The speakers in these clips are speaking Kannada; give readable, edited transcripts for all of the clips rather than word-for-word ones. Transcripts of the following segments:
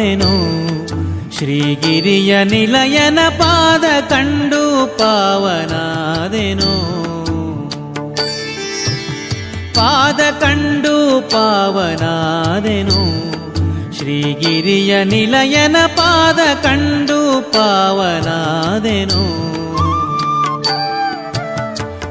ಪಾವನಾದೆನು. ಶ್ರೀಗಿರಿಯ ನಿಲಯನ ಪಾದ ಕಂಡು ಪಾವನಾದೆನು. ಪಾದ ಕಂಡು ಪಾವನಾದೆನು. ಶ್ರೀಗಿರಿಯ ನಿಲಯನ ಪಾದ ಕಂಡು ಪಾವನಾದೆನು.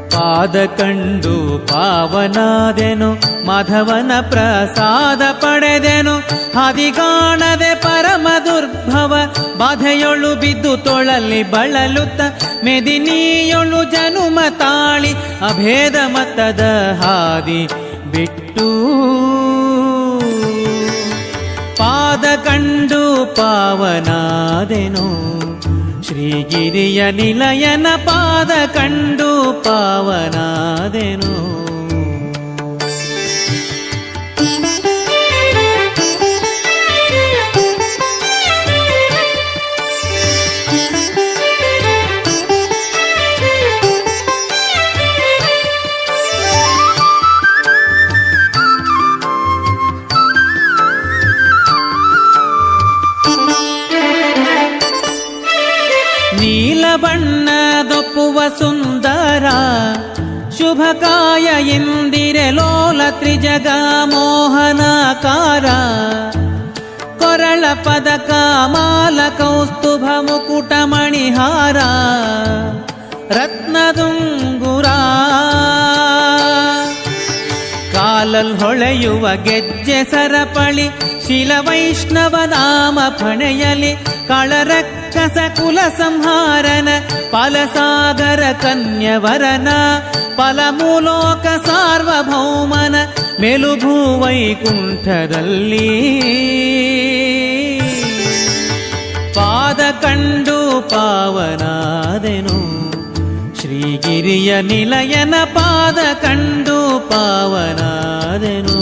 ಪಾದ ಕಂಡು ಪಾವನಾದೆನು. ಮಾಧವನ ಪ್ರಸಾದ ಪಡೆದೆನು. ಹದಿಗಾಣದೆ ಪರಮ ದುರ್ಭವ ಬಾಧೆಯೊಳು ಬಿದ್ದು ತೊಳಲಿ ಬಳಲುತ್ತ ಮೆದಿನಿಯೊಳು ಜನುಮ ತಾಳಿ ಅಭೇದ ಮತದ ಹಾದಿ ಬಿಟ್ಟು. ಪಾದ ಕಂಡು ಪಾವನಾದೆನು. ಶ್ರೀಗಿರಿಯ ನಿಲಯನ ಪಾದ ಕಂಡು ಪಾವನಾದೆನು. ಬಣ್ಣದೊಪ್ಪುವ ಸುಂದರ ಶುಭಕಾಯ ಇಂದಿರೆ ಲೋಲ ತ್ರಿಜಗ ಮೋಹನಾಕಾರ. ಕೊರಳ ಪದಕ ಮಾಲ ಕೌಸ್ತುಭ ಮುಕುಟ ಮಣಿಹಾರ ರತ್ನದುಂಗುರ. ಕಾಲಲ್ ಹೊಳೆಯುವ ಗೆಜ್ಜೆ ಸರಪಳಿ ಶಿಲ ವೈಷ್ಣವ ನಾಮ ಪಣೆಯಲಿ. ಕಳರಕ್ಕಸ ಕುಲ ಸಂಹಾರನ ಫಲಸಾಗರ ಕನ್ಯವರನ ಫಲಮೂಲೋಕ ಸಾರ್ವಭೌಮನ ಮೆಲುಭೂ ವೈಕುಂಠದಲ್ಲಿ. ಪಾದ ಕಂಡು ಪಾವನಾದೆನು. ಶ್ರೀಗಿರಿಯ ನಿಲಯನ ಪಾದ ಕಂಡು ಪಾವನಾದೆನು.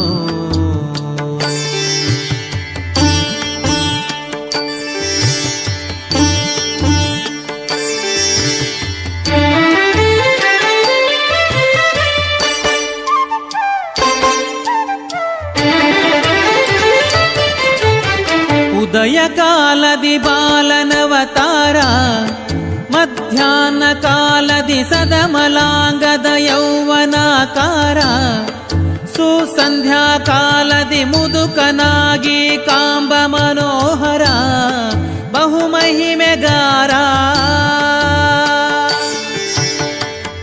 ಉದಯ ಕಾಲದಿ ಬಾಲನವತಾರ ಮಧ್ಯಾಹ್ನ ಕಾಲದಿ ಸದಮಲಾಂಗದ ಯೌವನಾಕಾರ. ಸುಸಂಧ್ಯಾ ಕಾಲದಿ ಮುದುಕನಾಗಿ ಕಾಂಬ ಮನೋಹರ ಬಹುಮಹಿಮೆಗಾರ.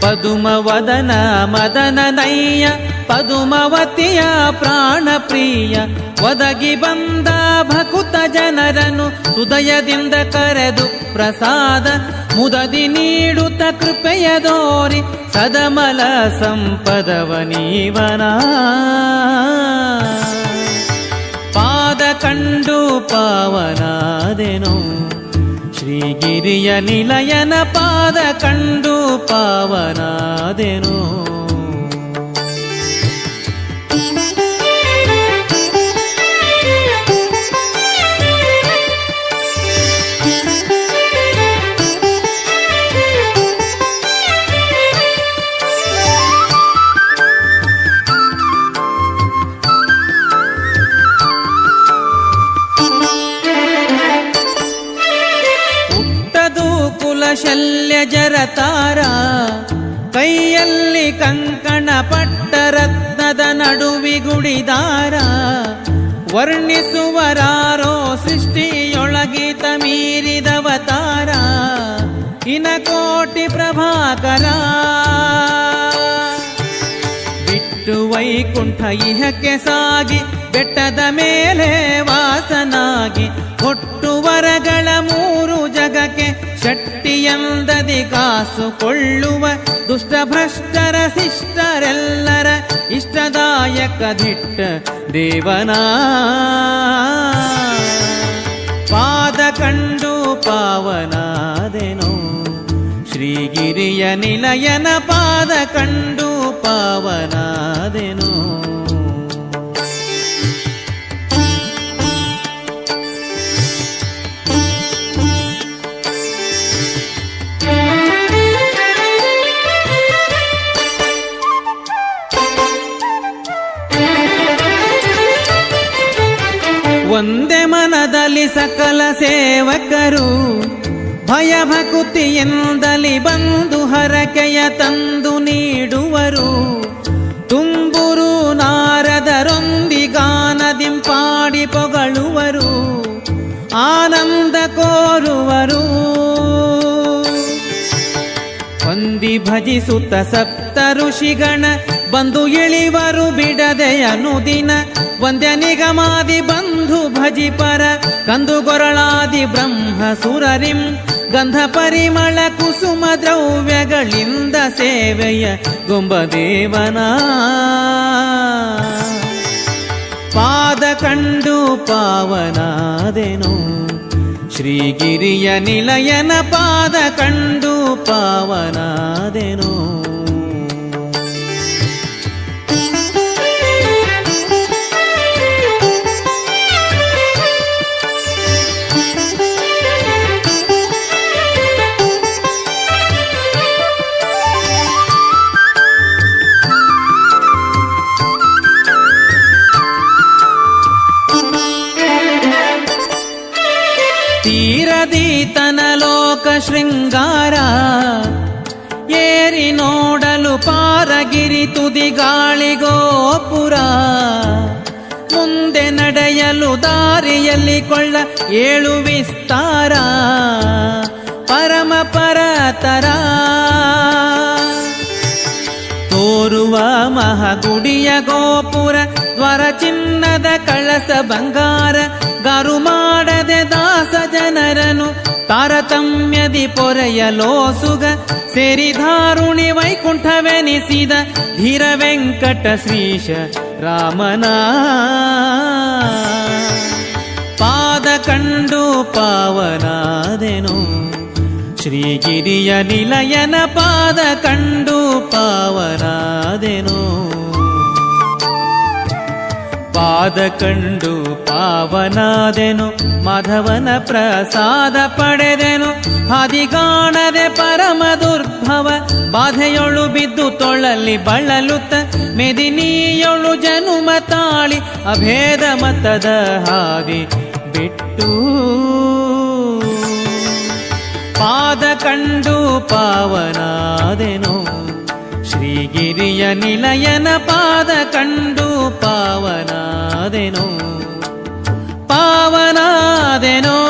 ಪದುಮವದನ ಮದನ ನಯ್ಯ ಪದುಮವತಿಯ ಪ್ರಾಣ ಪ್ರಿಯ. ಒದಗಿ ಬಂದ ಭಕುತ ಜನರನ್ನು ಹೃದಯದಿಂದ ಕರೆದು ಪ್ರಸಾದ ಮುದದಿ ನೀಡುತ್ತ ಕೃಪೆಯ ದೋರಿ ಸದಮಲ ಸಂಪದವ ನೀವನ. ಪಾದ ಕಂಡು ಪಾವನಾದೆನು. ಶ್ರೀಗಿರಿಯ ನಿಲಯನ ಪಾದ ಕಂಡು ಪಾವನಾದೆನು. ಶಲ್ಯ ಜರತಾರ ಕೈಯಲ್ಲಿ ಕಂಕಣ ಪಟ್ಟ ರತ್ನದ ನಡುವಿಗುಡಿದಾರ. ವರ್ಣಿಸುವರಾರೋ ಸೃಷ್ಟಿಯೊಳಗಿತ ಮೀರಿದವತಾರ ಇನಕೋಟಿ ಪ್ರಭಾಕರ. ಬಿಟ್ಟು ವೈಕುಂಠ ಇಹಕ್ಕೆ ಸಾಗಿ ಬೆಟ್ಟದ ಮೇಲೆ ವಾಸನಾಗಿ. ಕೊಟ್ಟು ವರಗಳ ಮೂರು ಜಗಕ್ಕೆ ಶಟ್ಟಿಯಂದದಿ ಕಾಸು ಕೊಳ್ಳುವ ದುಷ್ಟ ಭ್ರಷ್ಟರ ಶಿಷ್ಟರೆಲ್ಲರ ಇಷ್ಟದಾಯಕ ದಿಟ್ಟ ದೇವನ. ಪಾದ ಕಂಡು ಪಾವನಾದೆನು. ಶ್ರೀಗಿರಿಯ ನಿಲಯನ ಪಾದ ಕಂಡು ಪಾವನಾದೆನು. ಒಂದೇ ಮನದಲ್ಲಿ ಸೇವಕರು ಭಯಭಕುತಿಯಿಂದಲಿ ಬಂದು ಹರಕೆಯ ತಂದು ನೀಡುವರು. ತುಂಬುರು ನಾರದರೊಂದಿಗಾನದಿಂಪಾಡಿ ಪೊಗಳುವರು, ಆನಂದ ಕೋರುವರು. ವಂದಿ ಭಜಿಸುತ್ತ ಸಪ್ತ ಋಷಿಗಣ ಬಂದು ಇಳಿವರು ಬಿಡದೆ ಅನುದಿನ. ವಂದ್ಯ ನಿಗಮಾದಿ ಬಂಧು ಭಜಿಪರ ಕಂದುಗೊರಳಾದಿ ಬ್ರಹ್ಮ ಸುರರಿಂ. ಗಂಧ ಪರಿಮಳ ಕುಸುಮ ದ್ರವ್ಯಗಳಿಂದ ಸೇವೆಯ ಗೊಂಬದೇವನ ಪಾದ ಕಂಡು ಪಾವನಾದೆನು. ಶ್ರೀಗಿರಿಯ ನಿಲಯನ ಪಾದ ಕಂಡು ಪಾವನಾದೆನು. ತೀರದೀತನ ಲೋಕ ಶೃಂಗಾರ ಏರಿ ನೋಡಲು ಪಾರಗಿರಿ ತುದಿ ಗಾಳಿಗೋಪುರ. ಮುಂದೆ ನಡೆಯಲು ದಾರಿಯಲ್ಲಿ ಕೊಳ್ಳ ಏಳು ವಿಸ್ತಾರ ಪರಮ ಪರತರ. ತೋರುವ ಮಹಗುಡಿಯ ಗೋಪುರ ದ್ವಾರ ಚಿನ್ನದ ಕಳಸ ಬಂಗಾರ. ಗಾರು ಮಾಡದೆ ದಾಸ ಜನರನು ತಾರತಮ್ಯದಿ ಪೊರೆಯಲೋಸುಗ. ಸೇರಿಧಾರುಣಿ ವೈಕುಂಠವೆನಿಸಿದ ಧೀರ ವೆಂಕಟ ಶ್ರೀಶ ರಾಮನ ಪಾದ ಕಂಡು ಪಾವನಾದೆನು. ಶ್ರೀಗಿರಿಯ ನಿಲಯನ ಪಾದ ಕಂಡು ಪಾವನಾದೆನು. ಪಾದ ಕಂಡು ಪಾವನಾದೆನು, ಮಾಧವನ ಪ್ರಸಾದ ಪಡೆದೆನು. ಹಾದಿಗಾಣದೆ ಪರಮ ದುರ್ಭವ ಬಾಧೆಯೊಳು ಬಿದ್ದು ತೊಳಲಿ ಬಳಲುತ್ತ. ಮೆದಿನಿಯೊಳು ಜನುಮ ತಾಳಿ ಅಭೇದ ಮತದ ಹಾದಿ ಬಿಟ್ಟು. ಪಾದ ಕಂಡು ಪಾವನಾದೆನು. ಶ್ರೀಗಿರಿಯ ನಿಲಯನ ಪಾದ ಕಂಡು ಪಾವನಾದೆನು. ಪಾವನಾದೆನು.